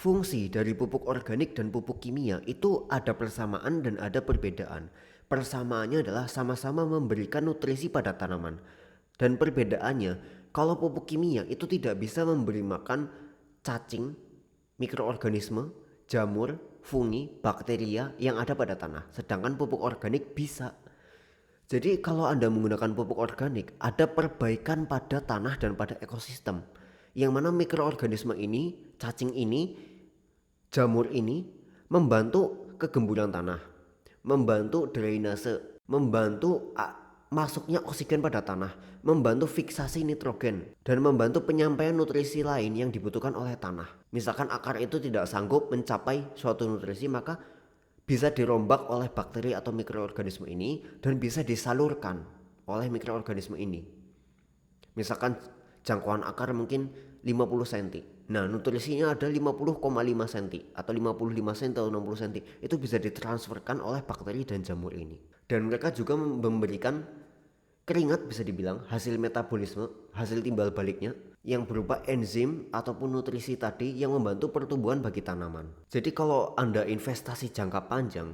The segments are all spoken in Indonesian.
Fungsi dari pupuk organik dan pupuk kimia itu ada persamaan dan ada perbedaan. Persamaannya adalah sama-sama memberikan nutrisi pada tanaman. Dan perbedaannya, kalau pupuk kimia itu tidak bisa memberi makan cacing, mikroorganisme, jamur, fungi, bakteria yang ada pada tanah. Sedangkan pupuk organik bisa. Jadi kalau Anda menggunakan pupuk organik, ada perbaikan pada tanah dan pada ekosistem. Yang mana mikroorganisme ini, cacing ini, jamur ini membantu kegemburan tanah, membantu drainase, membantu masuknya oksigen pada tanah, membantu fiksasi nitrogen, dan membantu penyampaian nutrisi lain yang dibutuhkan oleh tanah. Misalkan akar itu tidak sanggup mencapai suatu nutrisi, maka bisa dirombak oleh bakteri atau mikroorganisme ini dan bisa disalurkan oleh mikroorganisme ini. Misalkan jangkauan akar mungkin 50 cm. Nah, nutrisinya ada 50,5 cm atau 55 cm atau 60 cm. Itu bisa ditransferkan oleh bakteri dan jamur ini. Dan mereka juga memberikan keringat, bisa dibilang hasil metabolisme, hasil timbal baliknya yang berupa enzim ataupun nutrisi tadi yang membantu pertumbuhan bagi tanaman. Jadi kalau Anda investasi jangka panjang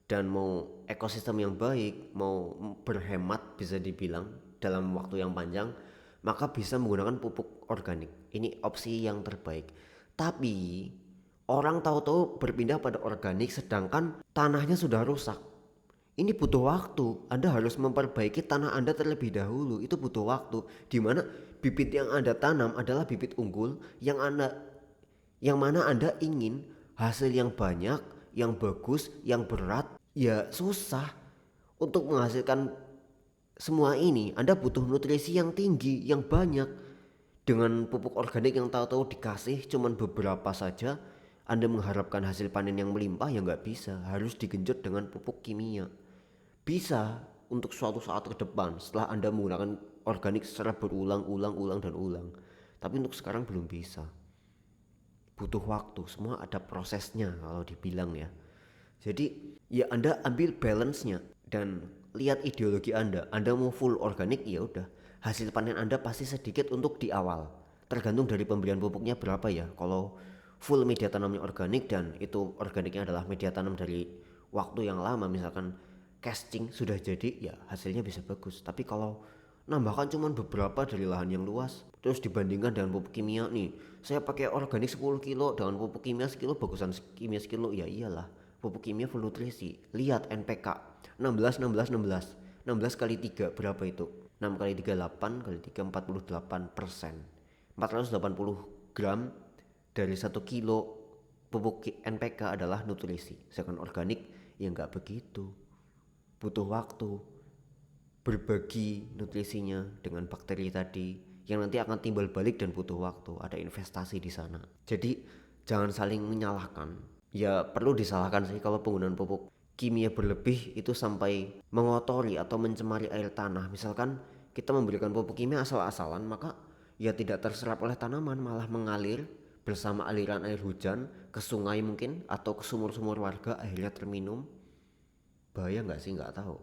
dan mau ekosistem yang baik, mau berhemat bisa dibilang dalam waktu yang panjang, maka bisa menggunakan pupuk organik. Ini opsi yang terbaik. Tapi orang tahu-tahu berpindah pada organik sedangkan tanahnya sudah rusak. Ini butuh waktu. Anda harus memperbaiki tanah Anda terlebih dahulu. Itu butuh waktu. Di mana bibit yang Anda tanam adalah bibit unggul yang mana Anda ingin hasil yang banyak, yang bagus, yang berat. Ya susah untuk menghasilkan semua ini. Anda butuh nutrisi yang tinggi, yang banyak. Dengan pupuk organik yang tahu-tahu dikasih cuman beberapa saja, Anda mengharapkan hasil panen yang melimpah ya nggak bisa. Harus digenjot dengan pupuk kimia. Bisa untuk suatu saat ke depan setelah Anda menggunakan organik secara berulang-ulang dan ulang. Tapi untuk sekarang belum bisa. Butuh waktu, semua ada prosesnya kalau dibilang ya. Jadi ya Anda ambil balance-nya dan lihat ideologi Anda. Anda mau full organik ya udah. Hasil panen Anda pasti sedikit untuk di awal. Tergantung dari pemberian pupuknya berapa ya. Kalau full media tanamnya organik dan itu organiknya adalah media tanam dari waktu yang lama, misalkan casting sudah jadi, ya hasilnya bisa bagus. Tapi kalau nambahkan cuma beberapa dari lahan yang luas terus dibandingkan dengan pupuk kimia nih, saya pakai organik 10 kilo dengan pupuk kimia sekilo, bagusan kimia sekilo, ya iyalah pupuk kimia full nutrisi. Lihat NPK 16 16 16 16 kali 3 berapa itu, 6 kali 3 8 kali 3 48%, 480 gram dari 1 kilo pupuk NPK adalah nutrisi. Sedangkan organik ya nggak begitu, butuh waktu berbagi nutrisinya dengan bakteri tadi yang nanti akan timbal balik dan butuh waktu, ada investasi di sana. Jadi jangan saling menyalahkan. Ya perlu disalahkan sih kalau penggunaan pupuk kimia berlebih itu sampai mengotori atau mencemari air tanah. Misalkan kita memberikan pupuk kimia asal-asalan, maka ya tidak terserap oleh tanaman, malah mengalir bersama aliran air hujan ke sungai mungkin atau ke sumur-sumur warga, akhirnya terminum. Bahaya nggak sih? Nggak tahu,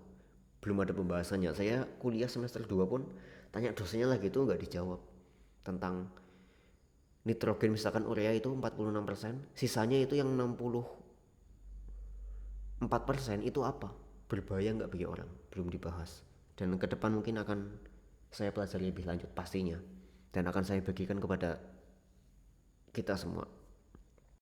belum ada pembahasannya. Saya kuliah semester 2 pun tanya dosennya lagi itu nggak dijawab tentang nitrogen. Misalkan urea itu 46%, sisanya itu yang 64% itu apa, berbahaya nggak bagi orang, belum dibahas. Dan ke depan mungkin akan saya pelajari lebih lanjut pastinya, dan akan saya bagikan kepada kita semua.